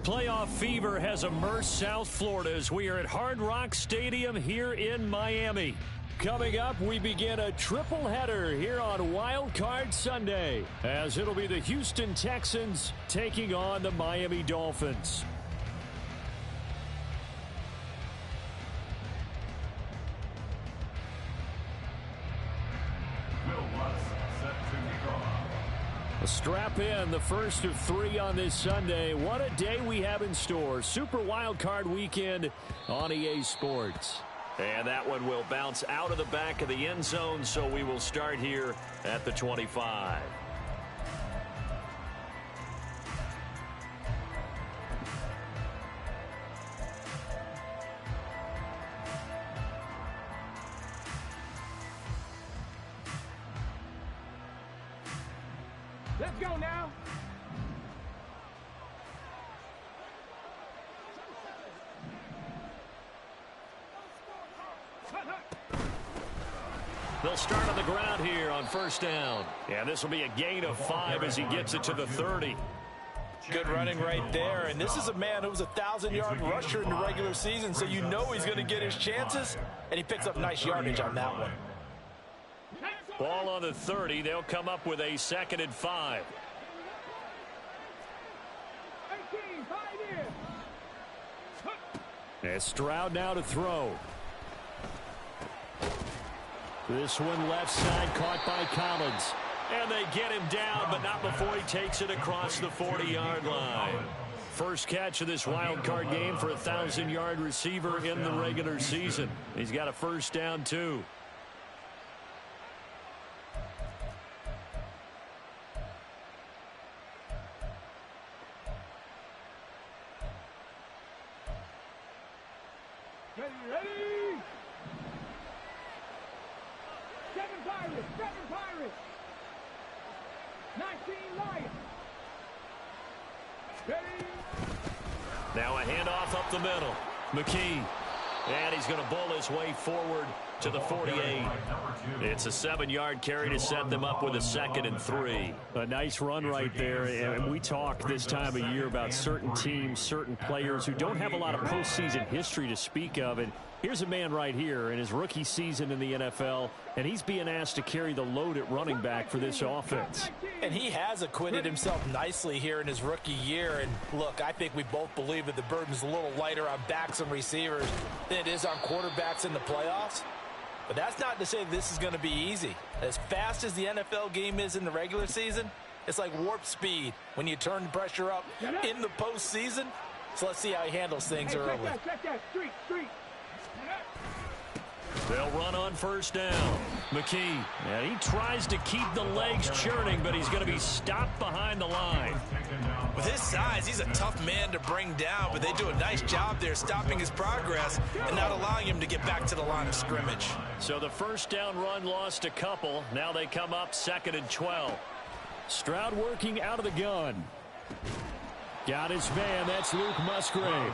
Playoff fever has immersed South Florida as we are at Hard Rock Stadium here in Miami. Coming up, we begin a triple header here on Wildcard Sunday, as it'll be the Houston Texans taking on the Miami Dolphins. Strap in, the first of 3 on this Sunday. What a day we have in store. Super Wildcard Weekend on EA Sports. And that one will bounce out of the back of the end zone, so we will start here at the 25. Let's go now. They'll start on the ground here on first down. And this will be a gain of 5 as he gets it to the 30. Good running right there. And this is a man who was a 1,000-yard rusher in the regular season, so you know he's going to get his chances. And he picks up nice yardage on that one. Ball on the 30. They'll come up with a 2nd and 5. 18, 5 in. And Stroud now to throw. This one left side caught by Collins. And they get him down, but not before he takes it across the 40-yard line. First catch of this wild card game for a 1,000-yard receiver in the regular season. He's got a first down, too. Ready. 7 Pirates. 19 Lions. Ready. Now a handoff up the middle. McKee. And he's going to bowl his way forward to the 48. It's a 7-yard carry to set them up with a 2nd and 3. A nice run right there. And we talk this time of year about certain teams, certain players who don't have a lot of postseason history to speak of. And here's a man right here in his rookie season in the NFL, and he's being asked to carry the load at running back for this offense. And he has acquitted himself nicely here in his rookie year. And look, I think we both believe that the burden's a little lighter on backs and receivers than it is on quarterbacks in the playoffs. But that's not to say this is going to be easy. As fast as the NFL game is in the regular season, it's like warp speed when you turn the pressure up in the postseason. So let's see how he handles things early. Check that. Street. They'll run on first down. McKee, and he tries to keep the legs churning, but he's going to be stopped behind the line. With his size, he's a tough man to bring down, but they do a nice job there stopping his progress and not allowing him to get back to the line of scrimmage. So the first down run lost a couple. Now they come up 2nd and 12. Stroud working out of the gun. Got his man. That's Luke Musgrave.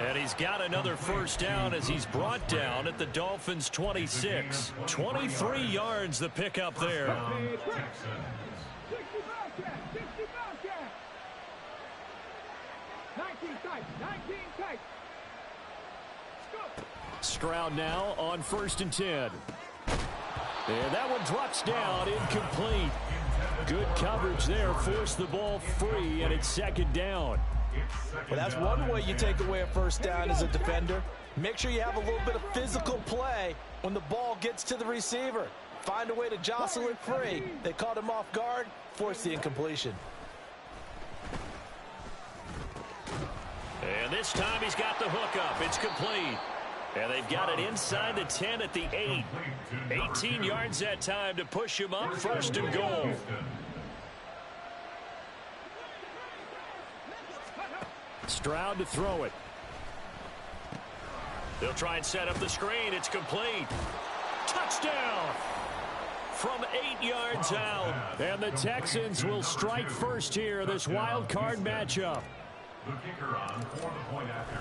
And he's got another first down as he's brought down at the Dolphins' 26. 23 yards the pickup there. 19 tight. Stroud now on 1st and 10. And that one drops down, incomplete. Good coverage there, forced the ball free, and it's 2nd down. Well, that's one way you take away a first down as a defender. Make sure you have a little bit of physical play when the ball gets to the receiver. Find a way to jostle it free. They caught him off guard, forced the incompletion. And this time he's got the hookup. It's complete. And they've got it inside the 10 at the 8. 18 yards that time to push him up 1st and goal. Stroud to throw it. They'll try and set up the screen. It's complete. Touchdown! From 8 yards out. And the Texans will strike first here, this wild card matchup. The kicker on for the point after.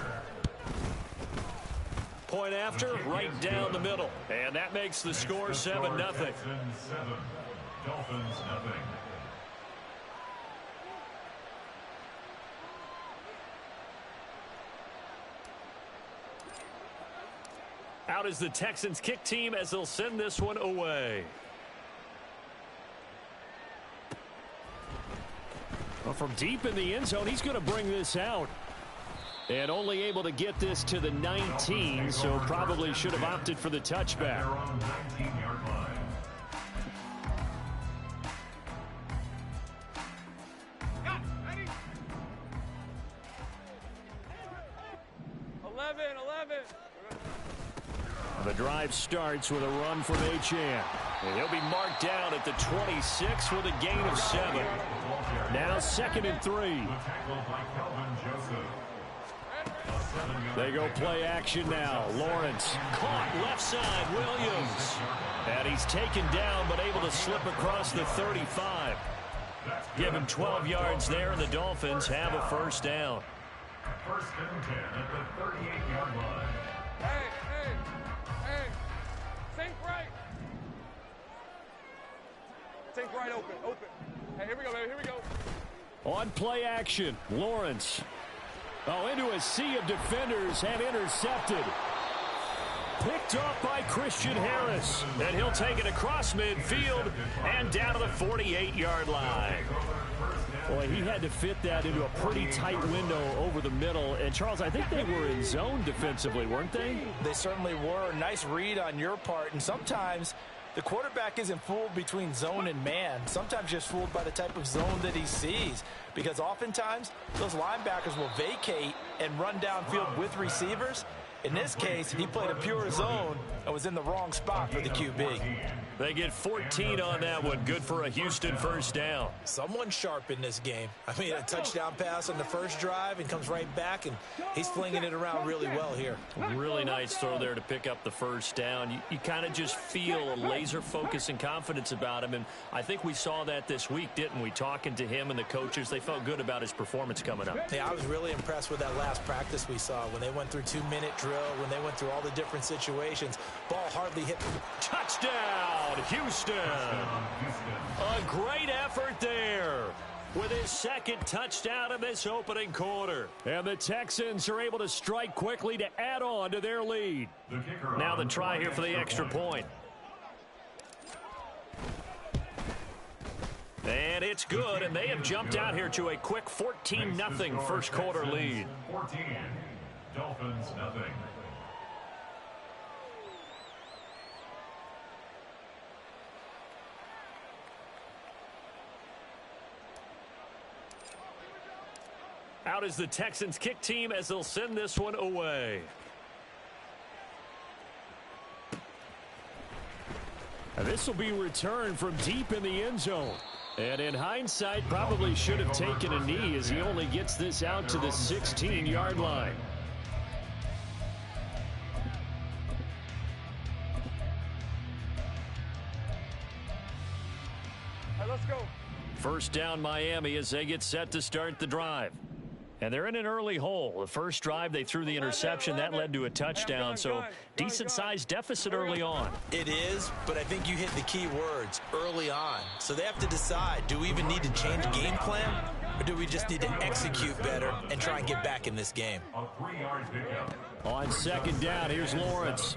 Point after, right down the middle. And that makes the score 7-0. 7, Dolphins nothing. Out is the Texans kick team as they'll send this one away. Well, from deep in the end zone, he's going to bring this out. And only able to get this to the 19, so probably should have opted for the touchback. They're on the 19-yard line. Ready? 11. The drive starts with a run from Achane. And he'll be marked down at the 26 with a gain of 7. Now 2nd and 3. They go play action now. Lawrence caught left side. Williams. And he's taken down but able to slip across the 35. Give him 12 yards there, and the Dolphins have a first down. First and 10 at the 38-yard line. Hey. Think right. Think right open. Hey, here we go, baby. Here we go. On play action, Lawrence. Into a sea of defenders and intercepted. Picked off by Christian Harris. And he'll take it across midfield and down to the 48-yard line. Boy, he had to fit that into a pretty tight window over the middle. And, Charles, I think they were in zone defensively, weren't they? They certainly were. Nice read on your part. And sometimes the quarterback isn't fooled between zone and man. Sometimes just fooled by the type of zone that he sees. Because oftentimes those linebackers will vacate and run downfield with receivers. In this case, he played a pure zone and was in the wrong spot for the QB. They get 14 on that one. Good for a Houston first down. Someone sharp in this game. I mean, a touchdown pass on the first drive and comes right back, and he's flinging it around really well here. Really nice throw there to pick up the first down. You kind of just feel a laser focus and confidence about him, and I think we saw that this week, didn't we? Talking to him and the coaches, they felt good about his performance coming up. Yeah, I was really impressed with that last practice we saw when they went through 2-minute drill, when they went through all the different situations. Ball hardly hit. Touchdown, Houston. A great effort there with his second touchdown in this opening quarter. And the Texans are able to strike quickly to add on to their lead. Now the try here for the extra point. And it's good, and they have jumped out here to a quick 14-0 first quarter lead. 14, Dolphins nothing. Out is the Texans kick team as they'll send this one away. And this will be returned from deep in the end zone. And in hindsight, probably should have taken a knee as he only gets this out to the 16-yard line. All right, let's go. First down Miami as they get set to start the drive. And they're in an early hole. The first drive, they threw the interception. That led to a touchdown, so decent-sized deficit early on. It is, but I think you hit the key words, early on. So they have to decide, do we even need to change game plan, or do we just need to execute better and try and get back in this game? A 3-yard pickup. On second down, here's Lawrence.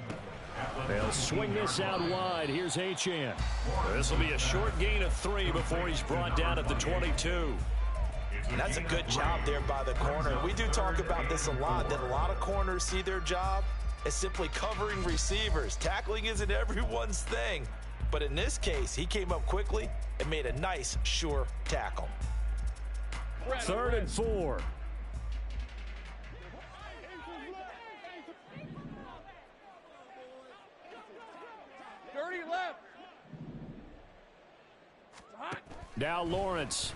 They'll swing this out wide. Here's Achane. This will be a short gain of 3 before he's brought down at the 22. And that's a good job there by the corner. We do talk about this a lot, that a lot of corners see their job as simply covering receivers. Tackling isn't everyone's thing. But in this case, he came up quickly and made a nice, sure tackle. 3rd and 4. Dirty left. It's hot. Now Lawrence.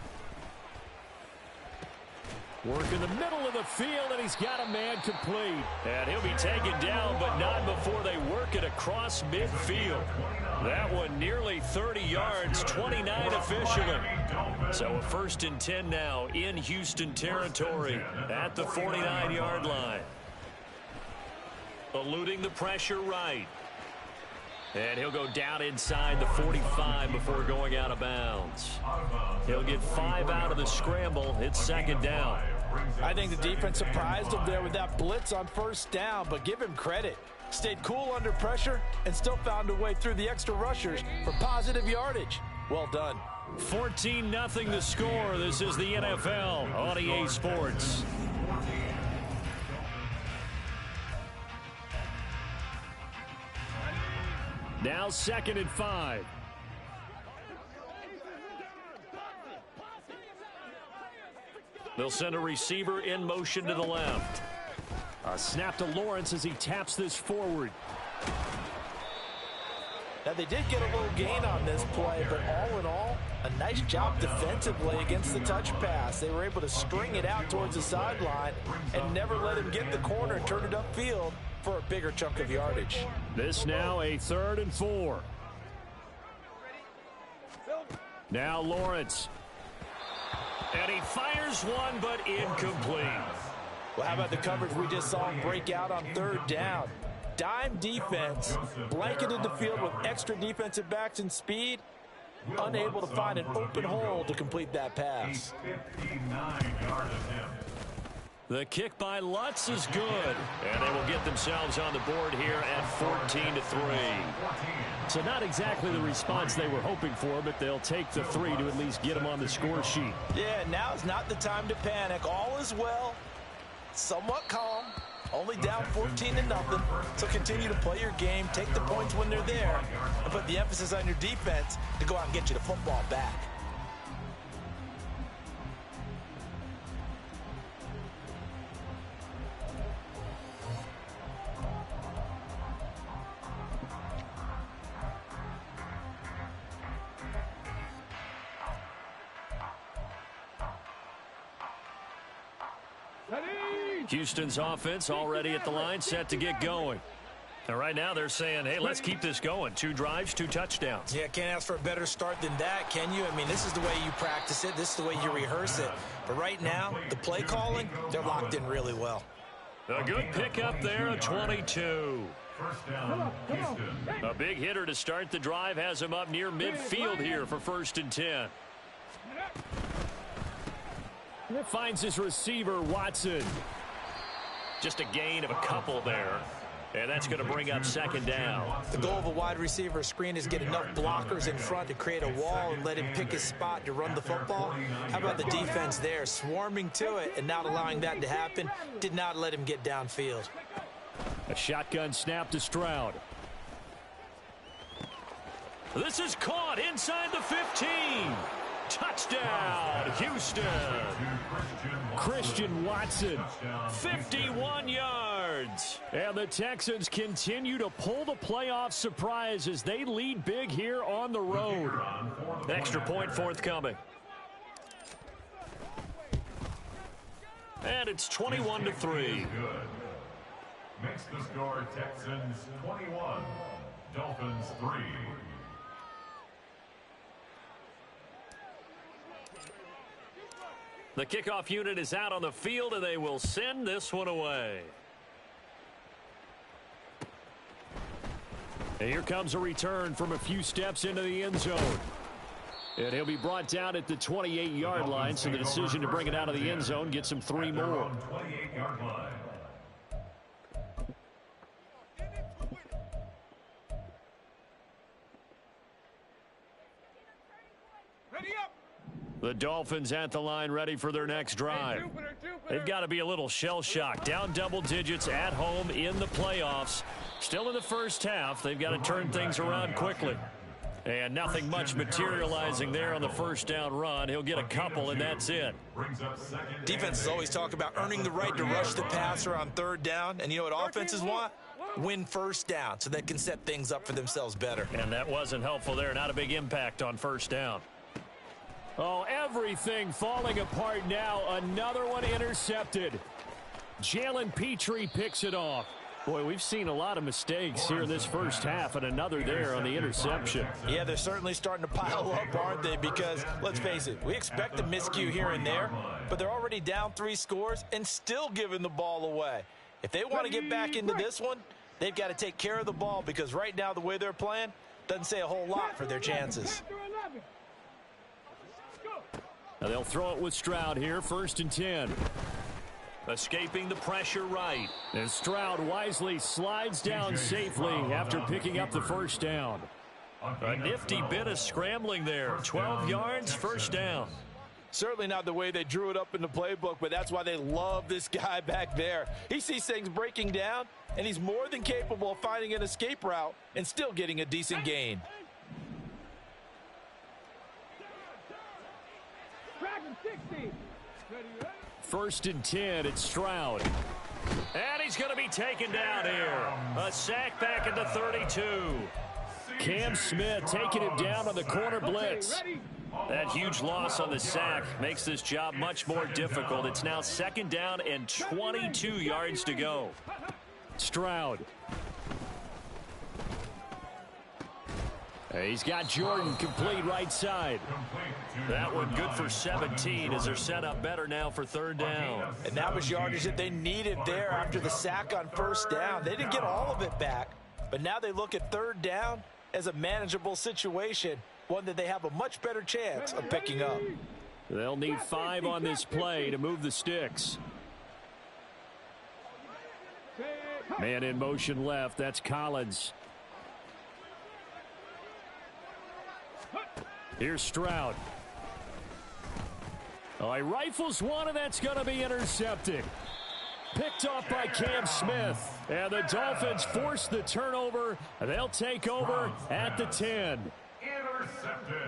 Work in the middle of the field, and he's got a man complete. And he'll be taken down, but not before they work it across midfield. That one nearly 30 yards, 29 officially. So a 1st and 10 now in Houston territory at the 49-yard line. Eluding the pressure right. And he'll go down inside the 45 before going out of bounds. He'll get 5 out of the scramble. It's 2nd down. I think the defense surprised him there with that blitz on 1st down, but give him credit. Stayed cool under pressure and still found a way through the extra rushers for positive yardage. Well done. 14-0 the score. This is the NFL on EA Sports. Now 2nd and 5. They'll send a receiver in motion to the left. A snap to Lawrence as he taps this forward. Now, they did get a little gain on this play, but all in all, a nice job defensively against the touch pass. They were able to string it out towards the sideline and never let him get the corner and turn it upfield for a bigger chunk of yardage. This now a 3rd and 4. Now Lawrence. And he fires one, but incomplete. Well, how about the coverage we just saw him break out on 3rd down? Dime defense, blanketed the field with extra defensive backs and speed, unable to find an open hole to complete that pass. The kick by Lutz is good, and they will get themselves on the board here at 14-3. So not exactly the response they were hoping for, but they'll take the 3 to at least get them on the score sheet. Yeah, now is not the time to panic. All is well, somewhat calm, only down 14-0. So continue to play your game, take the points when they're there, and put the emphasis on your defense to go out and get you the football back. Houston's offense already at the line, set to get going. And right now they're saying, hey, let's keep this going. 2 drives, 2 touchdowns. Yeah, can't ask for a better start than that, can you? I mean, this is the way you practice it. This is the way you rehearse it. But right now, the play calling, they're locked in really well. A good pickup there, a 22. 1st down, Houston. A big hitter to start the drive has him up near midfield here for 1st and 10. Finds his receiver, Watson. Just a gain of a couple there. And that's going to bring up 2nd down. The goal of a wide receiver screen is get enough blockers in front to create a wall and let him pick his spot to run the football. How about the defense there, swarming to it and not allowing that to happen? Did not let him get downfield. A shotgun snap to Stroud. This is caught inside the 15. Touchdown, Houston. Christian Watson, 51 yards. And the Texans continue to pull the playoff surprise as they lead big here on the road. Extra point forthcoming. And it's 21-3. Makes the score Texans 21, Dolphins 3. The kickoff unit is out on the field, and they will send this one away. And here comes a return from a few steps into the end zone. And he'll be brought down at the 28-yard line, so the decision to bring it out of the end zone gets him 3 more. 28-yard line. The Dolphins at the line ready for their next drive. They've got to be a little shell-shocked. Down double digits at home in the playoffs. Still in the first half. They've got to turn things around quickly. And nothing much materializing there on the 1st down run. He'll get a couple, and that's it. Defenses always talk about earning the right to rush the passer on 3rd down. And you know what offenses want? Win 1st down so they can set things up for themselves better. And that wasn't helpful there. Not a big impact on 1st down. Oh, everything falling apart now. Another one intercepted. Jalen Petrie picks it off. Boy, we've seen a lot of mistakes here in this first half, and another there on the interception. Yeah, they're certainly starting to pile up, aren't they? Because, let's face it, we expect a miscue here and there, but they're already down 3 scores and still giving the ball away. If they want to get back into this one, they've got to take care of the ball, because right now the way they're playing doesn't say a whole lot for their chances. Now they'll throw it with Stroud here, 1st and 10. Escaping the pressure right. And Stroud wisely slides down safely after picking up the 1st down. A nifty bit of scrambling there. 12 yards, 1st down. Certainly not the way they drew it up in the playbook, but that's why they love this guy back there. He sees things breaking down, and he's more than capable of finding an escape route and still getting a decent gain. 1st and 10, it's Stroud. And he's going to be taken down here. A sack back at the 32. Cam Smith taking him down on the corner blitz. That huge loss on the sack makes this job much more difficult. It's now 2nd down and 22 yards to go. Stroud. He's got Jordan complete right side. That one good for 17 as they're set up better now for 3rd down. And that was yardage that they needed there after the sack on 1st down. They didn't get all of it back, but now they look at 3rd down as a manageable situation, one that they have a much better chance of picking up. They'll need 5 on this play to move the sticks. Man in motion left. That's Collins. Here's Stroud. Oh, he rifles one, and that's going to be intercepted. Picked off by Cam Smith. And the Dolphins force the turnover. They'll take over at the 10. Intercepted.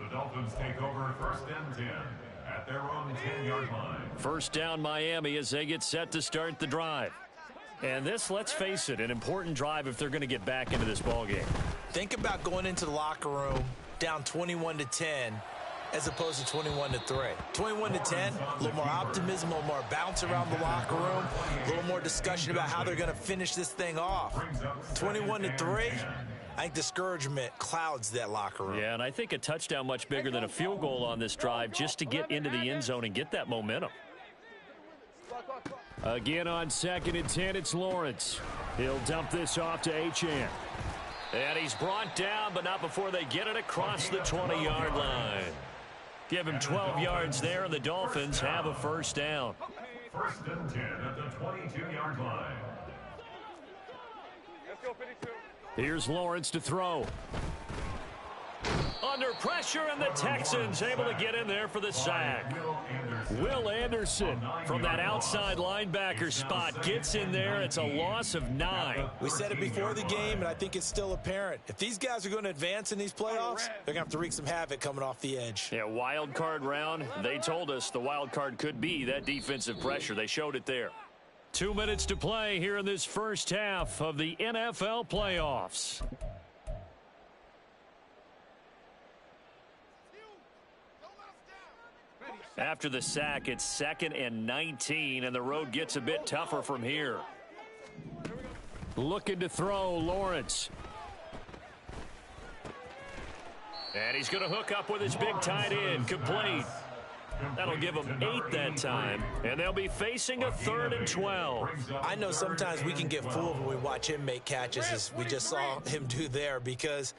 The Dolphins take over 1st and 10 at their own 10-yard line. 1st down Miami as they get set to start the drive. And this, let's face it, an important drive if they're going to get back into this ballgame. Think about going into the locker room down 21-10 as opposed to 21-3. 21-10, a little more optimism, a little more bounce around the locker room, a little more discussion about how they're going to finish this thing off. 21-3, I think discouragement clouds that locker room. Yeah, and I think a touchdown much bigger than a field goal on this drive just to get into the end zone and get that momentum. Again on 2nd and 10, it's Lawrence. He'll dump this off to Achane. And he's brought down, but not before they get it across the 20-yard line. Give him 12 yards there, and the Dolphins have a 1st down. 1st and 10 at the 22-yard line. Let's go, 52. Here's Lawrence to throw. Under pressure, and the Texans able to get in there for the sack. Will Anderson from that outside linebacker spot gets in there. It's a loss of 9. We said it before the game, and I think it's still apparent. If these guys are going to advance in these playoffs, they're going to have to wreak some havoc coming off the edge. Yeah, wild card round. They told us the wild card could be that defensive pressure. They showed it there. 2 minutes to play here in this first half of the NFL playoffs. After the sack, it's 2nd and 19, and the road gets a bit tougher from here. Looking to throw, Lawrence. And he's going to hook up with his big tight end, complete. That'll give them 8 that time, and they'll be facing a 3rd and 12. I know sometimes we can get fooled when we watch him make catches, as we just saw him do there, because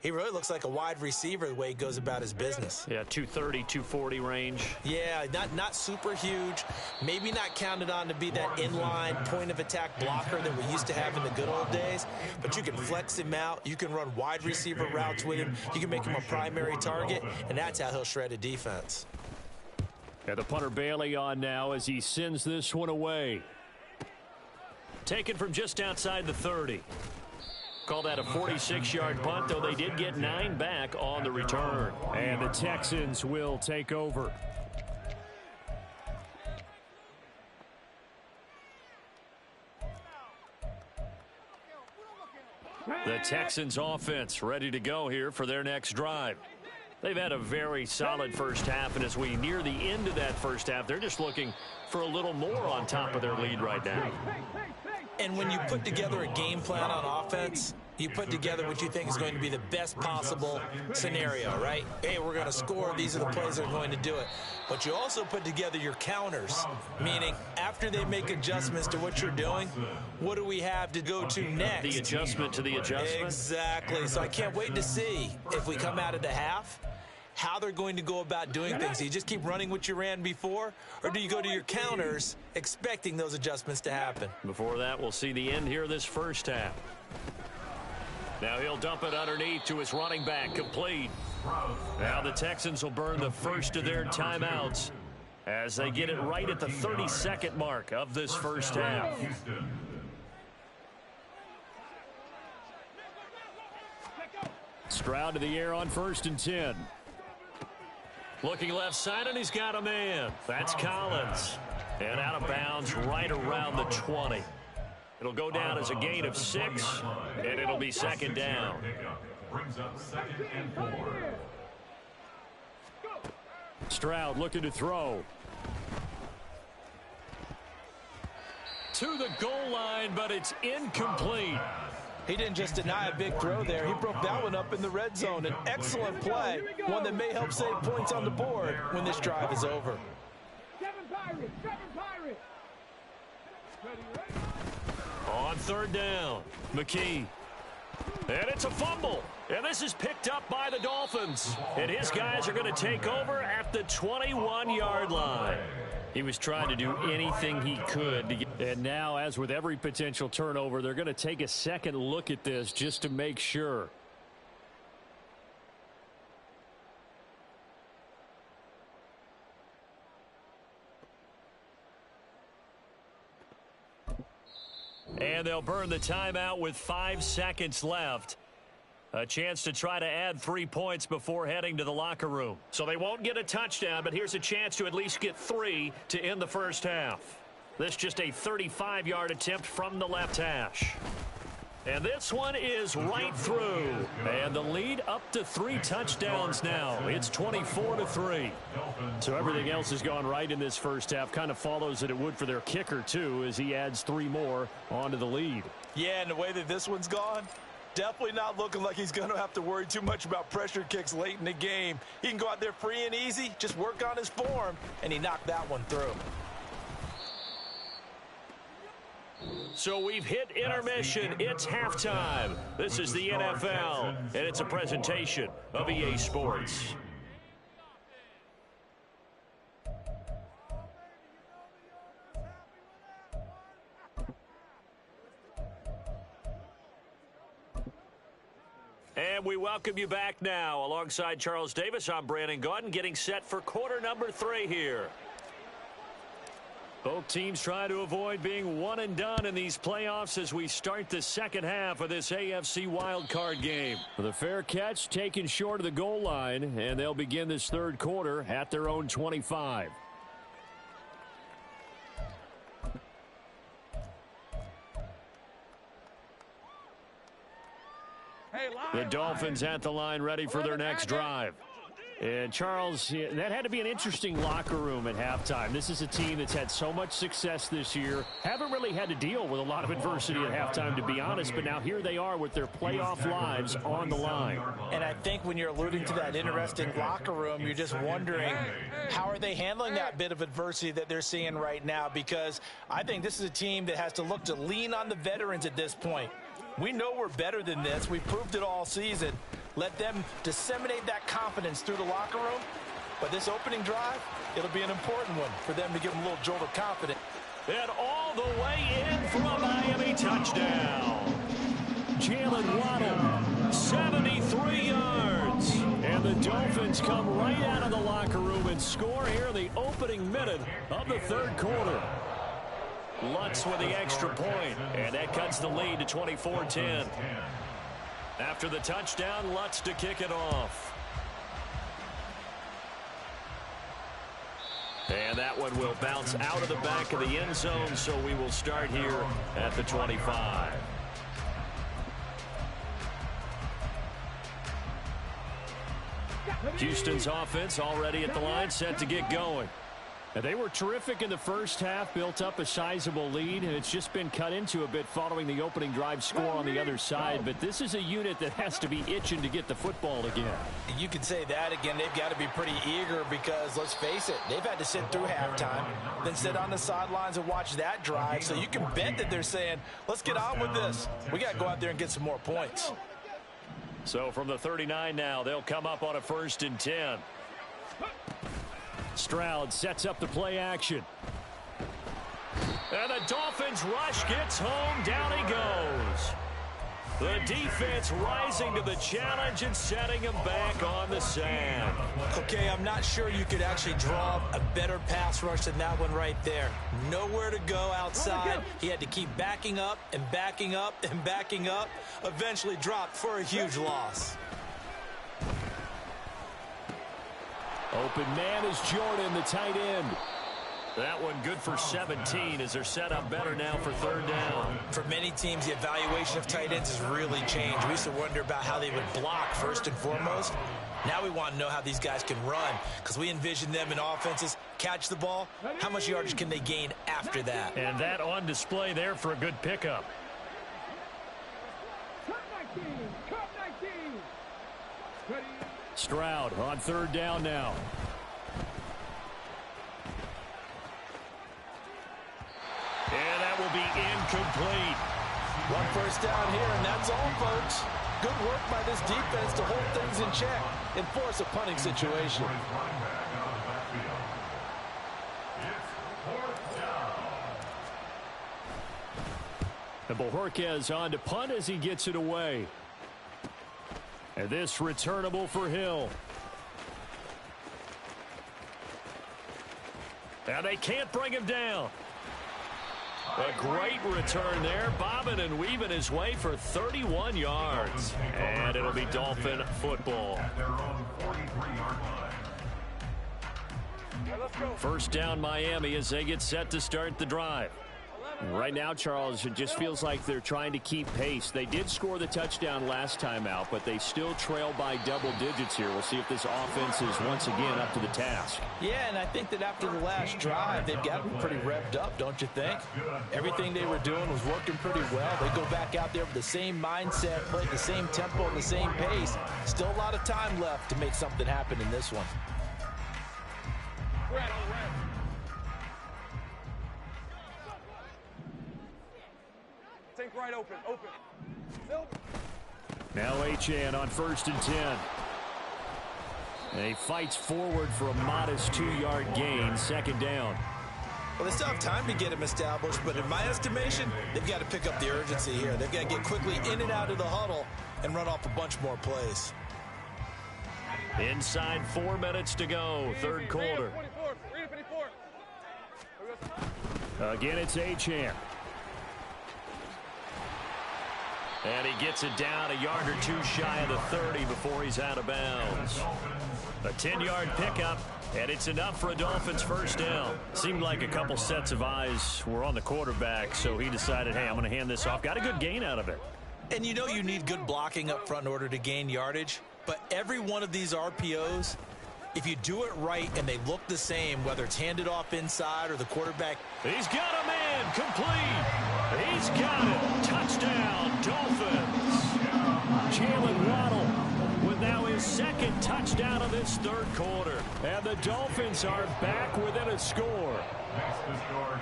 he really looks like a wide receiver the way he goes about his business. Yeah, 230, 240 range. Yeah, not super huge. Maybe not counted on to be that inline point-of-attack blocker that we used to have in the good old days. But you can flex him out. You can run wide receiver routes with him. You can make him a primary target, and that's how he'll shred a defense. And the punter Bailey on now as he sends this one away. Taken from just outside the 30. Call that a 46-yard punt, though they did get 9 back on the return. And the Texans will take over. The Texans offense ready to go here for their next drive. They've had a very solid first half, and as we near the end of that first half, they're just looking for a little more on top of their lead right now. And when you put together a game plan on offense, you put together what you think is going to be the best possible scenario, right? Hey, we're going to score. These are the plays that are going to do it. But you also put together your counters, meaning after they make adjustments to what you're doing, what do we have to go to next? The adjustment to the adjustment? Exactly. So I can't wait to see if we come out of the half, how they're going to go about doing things. Do you just keep running what you ran before, or do you go to your counters expecting those adjustments to happen? Before that, we'll see the end here this first half. Now he'll dump it underneath to his running back, complete. Now the Texans will burn the first of their timeouts as they get it right at the 30-second mark of this first half. Stroud to the air on 1st and 10. Looking left side, and he's got a man. That's Collins. And out of bounds right around the 20. It'll go down as a gain of 6, and it'll be second down. Brings up 2nd and 4. Stroud looking to throw. To the goal line, but it's incomplete. He didn't just deny a big throw there. He broke that one up in the red zone. An excellent play, one that may help save points on the board when this drive is over. On 3rd down, McKee. And it's a fumble. And this is picked up by the Dolphins. And his guys are going to take over at the 21-yard line. He was trying to do anything he could to get. And now, as with every potential turnover, they're going to take a second look at this just to make sure. And they'll burn the timeout with 5 seconds left. A chance to try to add 3 points before heading to the locker room. So they won't get a touchdown, but here's a chance to at least get 3 to end the first half. This just a 35-yard attempt from the left hash. And this one is right through. And the lead up to 3 touchdowns now. It's 24-3. So everything else has gone right in this first half. Kind of follows that it would for their kicker, too, as he adds 3 more onto the lead. Yeah, and the way that this one's gone, definitely not looking like he's going to have to worry too much about pressure kicks late in the game. He can go out there free and easy, just work on his form, and he knocked that one through. So we've hit intermission. It's halftime. This is the NFL, and it's a presentation of EA Sports. And we welcome you back now. Alongside Charles Davis, I'm Brandon Gaudin, getting set for quarter number 3 here. Both teams try to avoid being one and done in these playoffs as we start the second half of this AFC Wildcard game. With a fair catch taken short of the goal line, and they'll begin this third quarter at their own 25. The Dolphins at the line ready for their next drive. And, Charles, that had to be an interesting locker room at halftime. This is a team that's had so much success this year. Haven't really had to deal with a lot of adversity at halftime, to be honest. But now here they are with their playoff lives on the line. And I think when you're alluding to that interesting locker room, you're just wondering, how are they handling that bit of adversity that they're seeing right now? Because I think this is a team that has to look to lean on the veterans at this point. We know we're better than this. We've proved it all season. Let them disseminate that confidence through the locker room. But this opening drive, it'll be an important one for them to give them a little jolt of confidence. And all the way in for a Miami touchdown. Jalen Waddle, 73 yards. And the Dolphins come right out of the locker room and score here in the opening minute of the third quarter. Lutz with the extra point, and that cuts the lead to 24-10. After the touchdown, Lutz to kick it off. And that one will bounce out of the back of the end zone, so we will start here at the 25. Houston's offense already at the line, set to get going. And they were terrific in the first half, built up a sizable lead, and it's just been cut into a bit following the opening drive score on the other side. But this is a unit that has to be itching to get the football again. You can say that again. They've got to be pretty eager because, let's face it, they've had to sit through halftime, then sit on the sidelines and watch that drive. So you can bet that they're saying, let's get on with this. We got to go out there and get some more points. So from the 39 now, they'll come up on a 1st and 10. Stroud sets up the play action. And the Dolphins rush gets home. Down he goes. The defense rising to the challenge and setting him back on the sand. Okay, I'm not sure you could actually draw a better pass rush than that one right there. Nowhere to go outside. He had to keep backing up and backing up and backing up. Eventually dropped for a huge loss. Open man is Jordan, the tight end. That one good for 17 as they're set up better now for 3rd down. For many teams, the evaluation of tight ends has really changed. We used to wonder about how they would block first and foremost. Now we want to know how these guys can run because we envision them in offenses, catch the ball. How much yardage can they gain after that? And that on display there for a good pickup. Stroud on 3rd down now. And that will be incomplete. 1 first down here, and that's all, folks. Good work by this defense to hold things in check and force a punting situation. And Bojorquez on to punt as he gets it away. And this returnable for Hill. And they can't bring him down. A great return there, bobbing and weaving his way for 31 yards. And it'll be Dolphin football. First down Miami as they get set to start the drive. Right now, Charles, it just feels like they're trying to keep pace. They did score the touchdown last time out, but they still trail by double digits here. We'll see if this offense is once again up to the task. Yeah, and I think that after the last drive, they've got them pretty revved up, don't you think? Everything they were doing was working pretty well. They go back out there with the same mindset, play the same tempo and the same pace. Still a lot of time left to make something happen in this one. Think right open. Now Achane on 1st and 10. And he fights forward for a modest 2-yard gain, 2nd down. Well, they still have time to get him established, but in my estimation, they've got to pick up the urgency here. They've got to get quickly in and out of the huddle and run off a bunch more plays. Inside 4 minutes to go, 3rd quarter. Again, it's Achane. And he gets it down a yard or two shy of the 30 before he's out of bounds. A 10-yard pickup, and it's enough for a Dolphins 1st down. Seemed like a couple sets of eyes were on the quarterback, so he decided, hey, I'm going to hand this off. Got a good gain out of it. And you know you need good blocking up front in order to gain yardage, but every one of these RPOs, if you do it right and they look the same, whether it's handed off inside or the quarterback. He's got a man, complete. He's got it. Touchdown, Dolphins. Jalen Waddle with now his 2nd touchdown of this 3rd quarter. And the Dolphins are back within a score.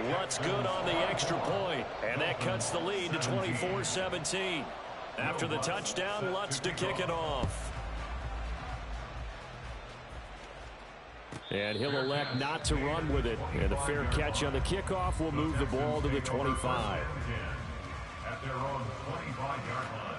Lutz good on the extra point, and that cuts the lead to 24-17. After the touchdown, Lutz to kick it off. And he'll elect not to run with it. And the fair catch on the kickoff will move the ball to the 25. At their own 25-yard line.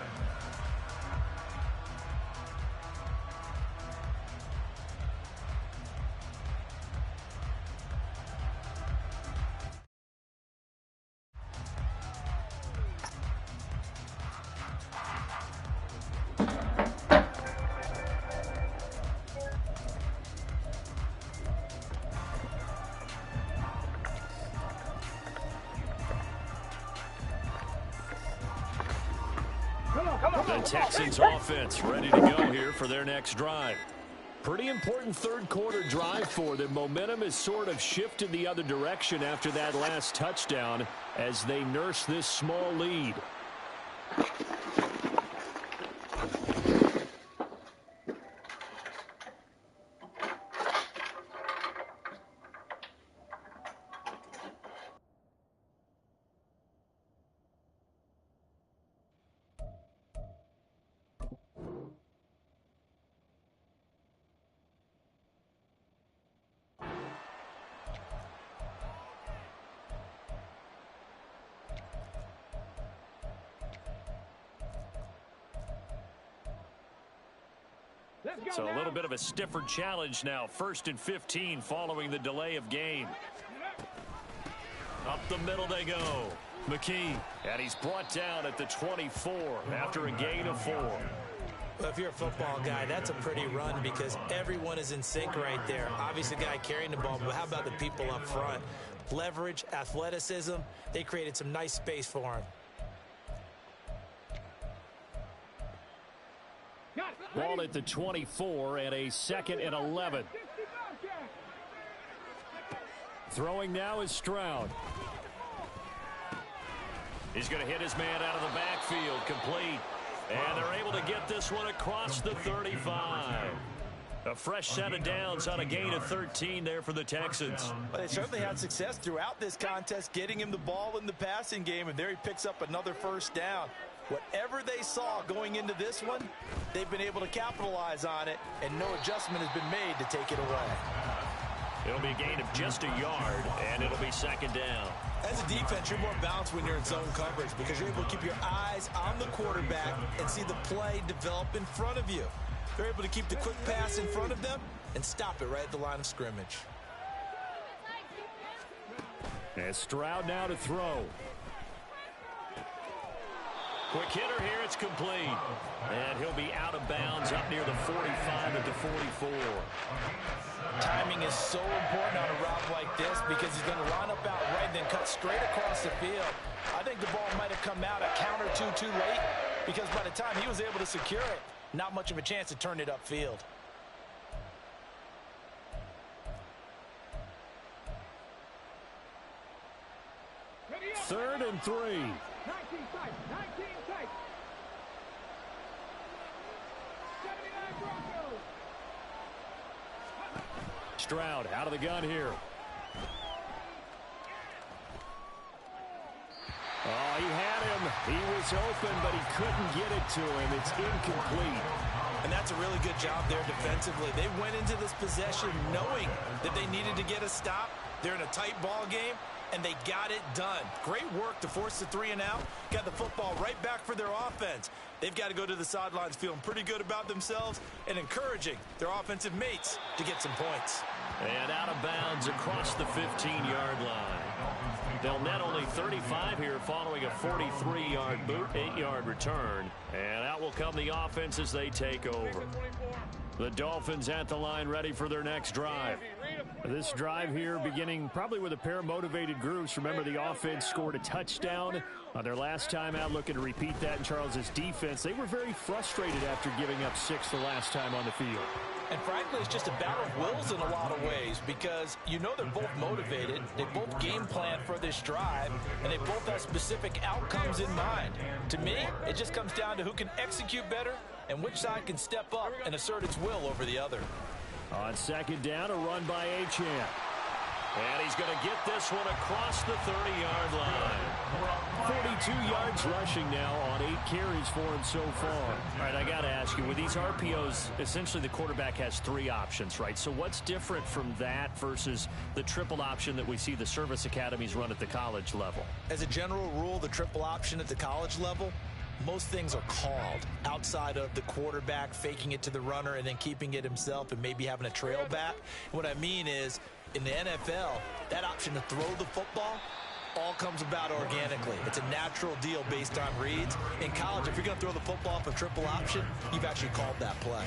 The Texans offense ready to go here for their next drive. Pretty important third-quarter drive for them. Momentum has sort of shifted the other direction after that last touchdown as they nurse this small lead. So a little bit of a stiffer challenge now. 1st and 15 following the delay of game. Up the middle they go. McKee, and he's brought down at the 24 after a gain of 4. Well, if you're a football guy, that's a pretty run because everyone is in sync right there. Obviously, the guy carrying the ball, but how about the people up front? Leverage, athleticism, they created some nice space for him. Ball at the 24 and a 2nd and 11. Throwing now is Stroud. He's going to hit his man out of the backfield, complete. And they're able to get this one across the 35. A fresh set of downs on a gain of 13 there for the Texans. Well, they certainly had success throughout this contest, getting him the ball in the passing game, and there he picks up another first down. Whatever they saw going into this one, they've been able to capitalize on it, and no adjustment has been made to take it away. It'll be a gain of just a yard, and it'll be 2nd down. As a defense, you're more balanced when you're in zone coverage because you're able to keep your eyes on the quarterback and see the play develop in front of you. They're able to keep the quick pass in front of them and stop it right at the line of scrimmage. And Stroud now to throw. Quick hitter here, it's complete. And he'll be out of bounds up near the 45 at the 44. Timing is so important on a route like this because he's going to line up out right and then cut straight across the field. I think the ball might have come out a count or two too late because by the time he was able to secure it, not much of a chance to turn it upfield. Third and 3. 19 tight, 19 tight. 79 Broncos. Stroud out of the gun here. Oh, he had him. He was open, but he couldn't get it to him. It's incomplete. And that's a really good job there defensively. They went into this possession knowing that they needed to get a stop. They're in a tight ball game, and they got it done. Great work to force the 3 and out. Got the football right back for their offense. They've got to go to the sidelines feeling pretty good about themselves and encouraging their offensive mates to get some points. And out of bounds across the 15-yard line. They'll net only 35 here following a 43-yard boot, 8-yard return. And out will come the offense as they take over. The Dolphins at the line ready for their next drive. This drive here beginning probably with a pair of motivated groups. Remember, the offense scored a touchdown on their last time out. Looking to repeat that in Charles's defense. They were very frustrated after giving up 6 the last time on the field. And frankly, it's just a battle of wills in a lot of ways because you know they're both motivated. They both game plan for this drive, and they both have specific outcomes in mind. To me, it just comes down to who can execute better and which side can step up and assert its will over the other. On 2nd down, a run by Achane. And he's going to get this one across the 30-yard line. 42 yards rushing now on 8 carries for him so far. All right, I got to ask you, with these RPOs, essentially the quarterback has 3 options, right? So what's different from that versus the triple option that we see the service academies run at the college level? As a general rule, the triple option at the college level, most things are called outside of the quarterback faking it to the runner and then keeping it himself and maybe having a trail back. What I mean is, in the NFL, that option to throw the football all comes about organically. It's a natural deal based on reads. In college, if you're going to throw the football off a triple option, you've actually called that play.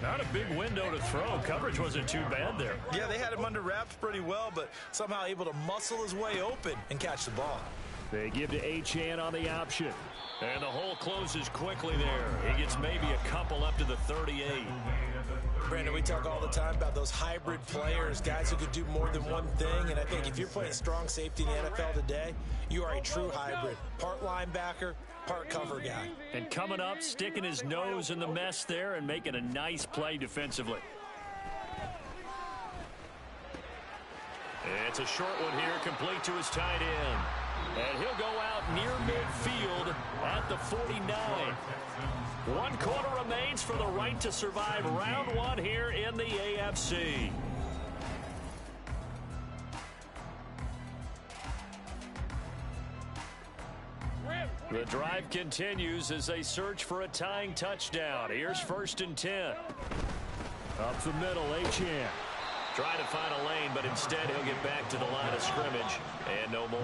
Not a big window to throw. Coverage wasn't too bad there. Yeah, they had him under wraps pretty well, but somehow able to muscle his way open and catch the ball. They give to Achane on the option. And the hole closes quickly there. He gets maybe a couple up to the 38. Brandon, we talk all the time about those hybrid players, guys who could do more than one thing, and I think if you're playing strong safety in the NFL today, you are a true hybrid. Part linebacker, part cover guy. And coming up, sticking his nose in the mess there and making a nice play defensively. It's a short one here, complete to his tight end. And he'll go out near midfield at the 49. 1 quarter remains for the right to survive round 1 here in the AFC. The drive continues as they search for a tying touchdown. Here's 1st and 10. Up the middle, Achane. Trying to find a lane, but instead he'll get back to the line of scrimmage and no more.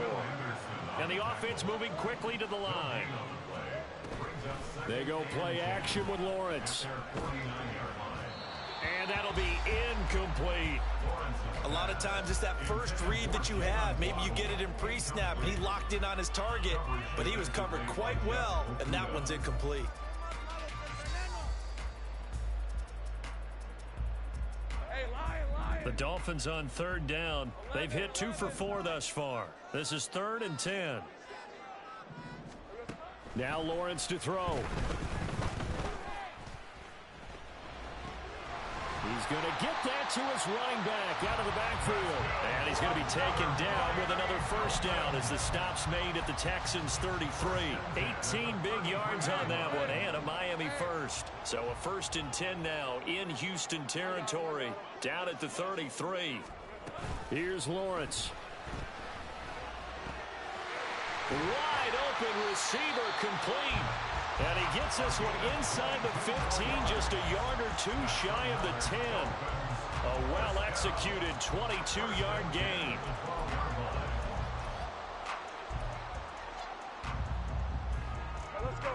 And the offense moving quickly to the line. They go play action with Lawrence. And that'll be incomplete. A lot of times it's that first read that you have. Maybe you get it in pre-snap, and he locked in on his target, but he was covered quite well, and that one's incomplete. The Dolphins on 3rd down. They've hit 2 for 4 thus far. This is 3rd and 10. Now Lawrence to throw. He's going to get that to his running back out of the backfield. And he's going to be taken down with another 1st down as the stop's made at the Texans' 33. 18 big yards on that one and a Miami first. So a 1st and 10 now in Houston territory, down at the 33. Here's Lawrence. Wide open receiver complete. And he gets this one inside the 15, just a yard or 2 shy of the 10. A well-executed 22-yard gain. Let's go.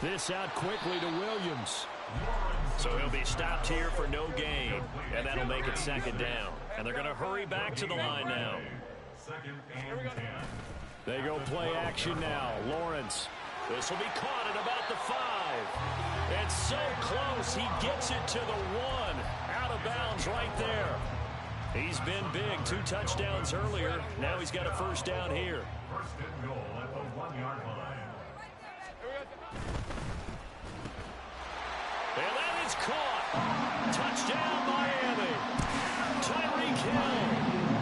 This out quickly to Williams. So he'll be stopped here for no gain, and that'll make it 2nd down. And they're going to hurry back to the line now. 2nd and 10. They go play action now. Lawrence. This will be caught at about the 5. It's so close. He gets it to the 1. Out of bounds right there. He's been big. 2 touchdowns earlier. Now he's got a 1st down here. 1st and goal at the 1-yard line. And that is caught. Touchdown, Miami. Tyreek Hill.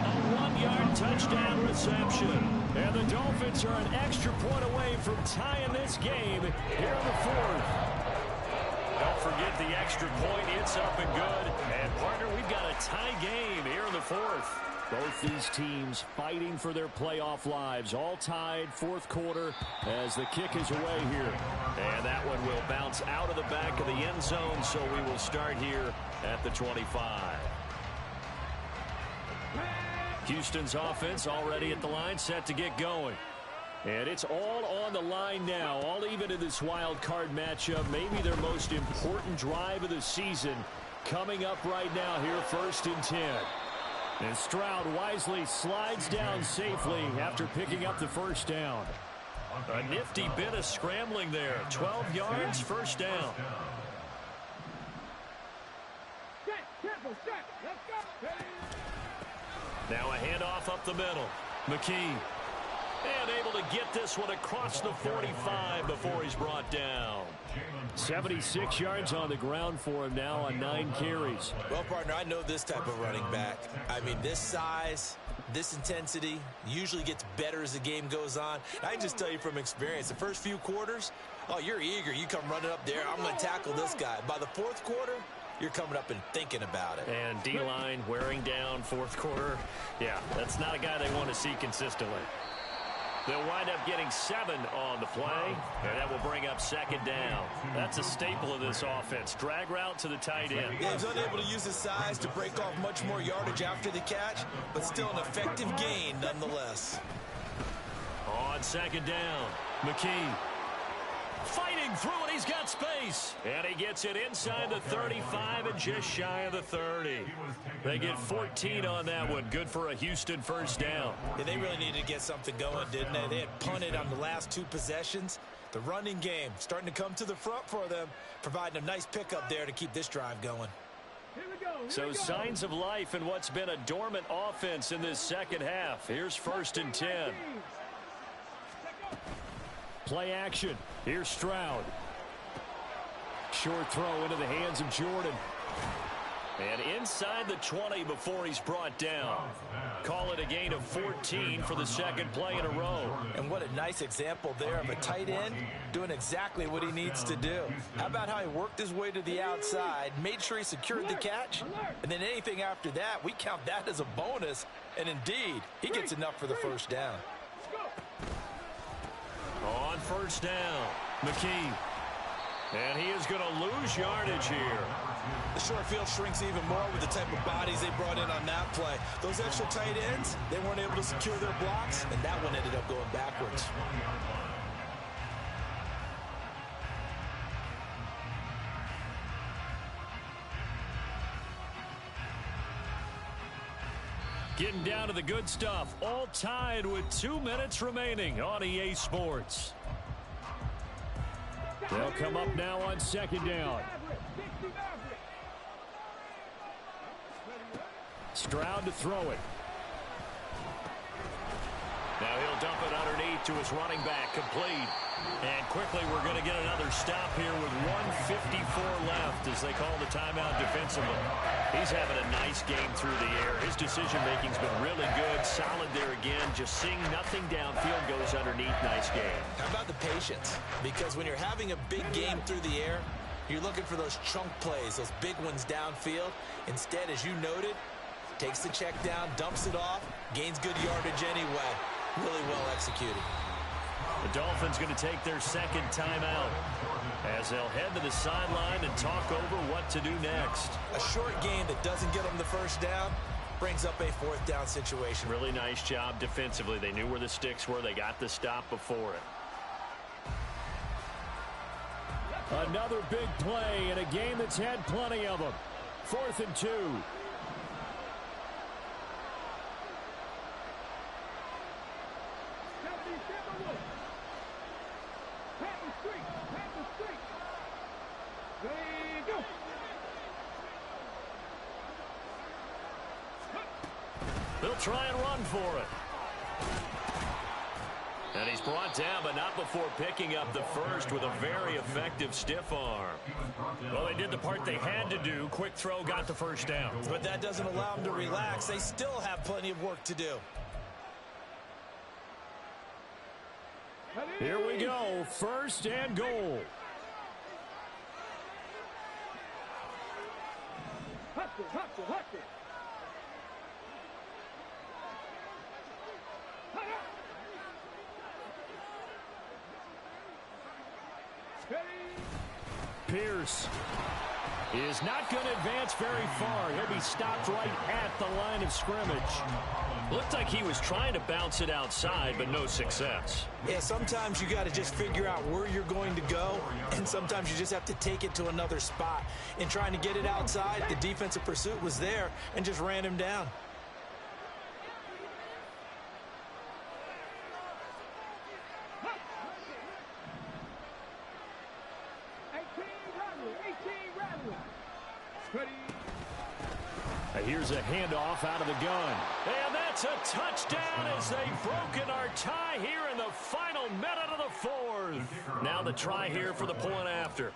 A 1-yard touchdown reception. And the Dolphins are an extra point away from tying this game here in the 4th. Don't forget the extra point. It's up and good. And, partner, we've got a tie game here in the 4th. Both these teams fighting for their playoff lives. All tied, 4th quarter as the kick is away here. And that one will bounce out of the back of the end zone, so we will start here at the 25. Houston's offense already at the line, set to get going. And it's all on the line now, all even in this wild card matchup. Maybe their most important drive of the season coming up right now here, 1st and 10. And Stroud wisely slides down safely after picking up the 1st down. A nifty bit of scrambling there. 12 yards, 1st down. Now a handoff up the middle. McKee. And able to get this one across the 45 before he's brought down. 76 yards on the ground for him now on 9 carries. Well, partner, I know this type of running back. I mean, this size, this intensity usually gets better as the game goes on. I can just tell you from experience, the first few quarters, oh, you're eager. You come running up there, I'm going to tackle this guy. By the 4th quarter, you're coming up and thinking about it. And D-line wearing down 4th quarter. Yeah, that's not a guy they want to see consistently. They'll wind up getting 7 on the play, and that will bring up 2nd down. That's a staple of this offense. Drag route to the tight end. Yeah, he's unable to use his size to break off much more yardage after the catch, but still an effective gain nonetheless. On 2nd down, McKee fighting through it. he's got space. And he gets it inside the 35 and just shy of the 30. They get 14 on that one. Good for a Houston first down. Yeah, they really needed to get something going, didn't they? They had punted on the last 2 possessions. The running game starting to come to the front for them, providing a nice pickup there to keep this drive going. So signs of life in what's been a dormant offense in this second half. Here's 1st and 10. Play action. Here's Stroud. Short throw into the hands of Jordan. And inside the 20 before he's brought down. Call it a gain of 14 for the second play in a row. And what a nice example there of a tight end doing exactly what he needs to do. How about how he worked his way to the outside, made sure he secured the catch, and then anything after that, we count that as a bonus. And indeed, he gets enough for the first down. On first down, McKee. And he is going to lose yardage here. The short field shrinks even more with the type of bodies they brought in on that play. Those extra tight ends, they weren't able to secure their blocks, and that one ended up going backwards. Getting down to the good stuff. All tied with 2 minutes remaining on EA Sports. They'll come up now on 2nd down. Stroud to throw it. Now he'll dump it underneath to his running back, complete. And quickly we're going to get another stop here with 1:54 left as they call the timeout defensively. He's having a nice game through the air. His decision-making's been really good. Solid there again. Just seeing nothing downfield goes underneath. Nice game. How about the patience? Because when you're having a big game through the air, you're looking for those chunk plays, those big ones downfield. Instead, as you noted, takes the check down, dumps it off, gains good yardage anyway. Really well executed. The Dolphins going to take their second timeout as they'll head to the sideline and talk over what to do next. A short game that doesn't get them the first down brings up a 4th down situation. Really nice job defensively. They knew where the sticks were. They got the stop before it. Another big play in a game that's had plenty of them. 4th and 2. They'll try and run for it. And he's brought down, but not before picking up the first with a very effective stiff arm. Well, they did the part they had to do. Quick throw, got the first down. But that doesn't allow them to relax. They still have plenty of work to do. Here we go. 1st and goal. Pierce is not going to advance very far. He'll be stopped right at the line of scrimmage. Looked like he was trying to bounce it outside, but no success. Yeah, sometimes you got to just figure out where you're going to go, and sometimes you just have to take it to another spot. In trying to get it outside, the defensive pursuit was there and just ran him down. Here's a handoff out of the gun. And that's a touchdown as they've broken our tie here in the final minute of the 4th. Now the try here for the point after.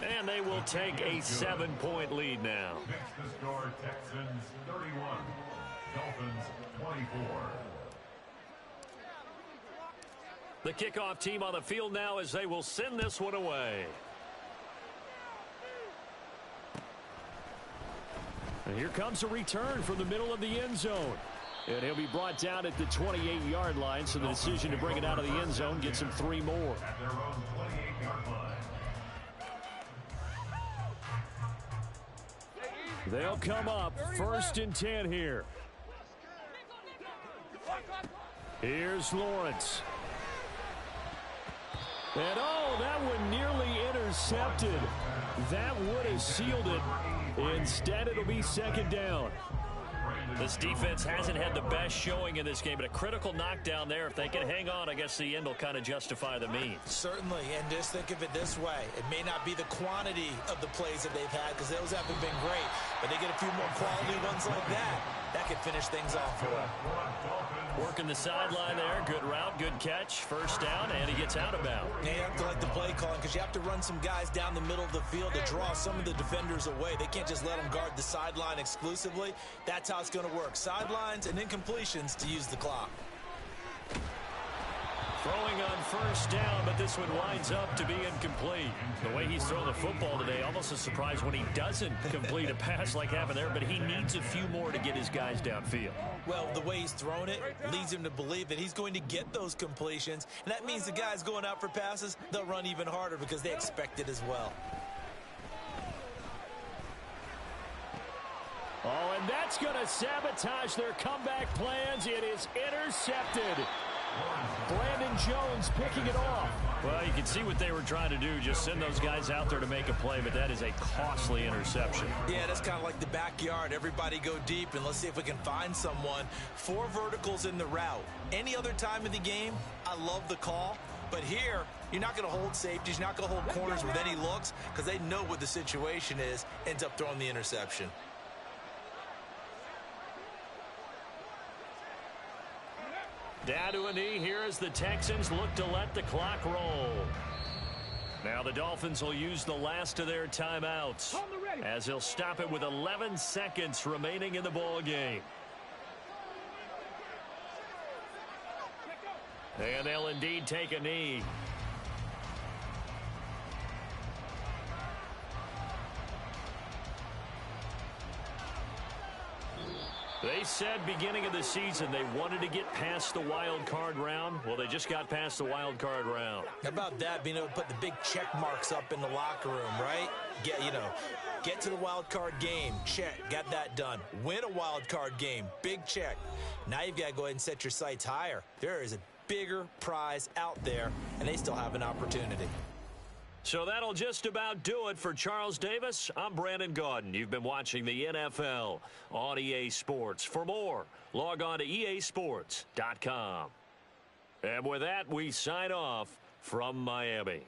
And they will take a 7-point lead now. Next to score, Texans 31, Dolphins 24. The kickoff team on the field now as they will send this one away. And here comes a return from the middle of the end zone. And he'll be brought down at the 28-yard line, so the decision to bring it out of the end zone gets him 3 more. At their own 28-yard line. They'll come up 1st and 10 here. Here's Lawrence. And oh, that one nearly intercepted. That would have sealed it. Instead, it'll be second down. This defense hasn't had the best showing in this game, but a critical knockdown there. If they can hang on, I guess the end will kind of justify the means. Certainly, and just think of it this way. It may not be the quantity of the plays that they've had because those haven't been great, but they get a few more quality ones like that. That could finish things off for them. Working the sideline there. Good route, good catch. First down, and he gets out of bounds. Yeah, you have to like the play calling because you have to run some guys down the middle of the field to draw some of the defenders away. They can't just let them guard the sideline exclusively. That's how it's going to work. Sidelines and incompletions to use the clock. Throwing on first down, but this one winds up to be incomplete. The way he's throwing the football today, almost a surprise when he doesn't complete a pass like happened there, but he needs a few more to get his guys downfield. Well, the way he's thrown it leads him to believe that he's going to get those completions, and that means the guys going out for passes, they'll run even harder because they expect it as well. Oh, and that's going to sabotage their comeback plans. It is intercepted. Brandon Jones picking it off. Well, you can see what they were trying to do, just send those guys out there to make a play, but that is a costly interception. Yeah, that's kind of like the backyard. Everybody go deep, and let's see if we can find someone. 4 verticals in the route. Any other time of the game, I love the call. But here, you're not going to hold safeties. You're not going to hold corners with any looks because they know what the situation is, ends up throwing the interception. Down to a knee here as the Texans look to let the clock roll. Now the Dolphins will use the last of their timeouts as they'll stop it with 11 seconds remaining in the ball game. And they'll indeed take a knee. They said beginning of the season they wanted to get past the wild card round. Well, they just got past the wild card round. How about that, being able to put the big check marks up in the locker room, right? Get to the wild card game, check, got that done. Win a wild card game, big check. Now you've got to go ahead and set your sights higher. There is a bigger prize out there, and they still have an opportunity. So that'll just about do it for Charles Davis. I'm Brandon Gaudin. You've been watching the NFL on EA Sports. For more, log on to easports.com. And with that, we sign off from Miami.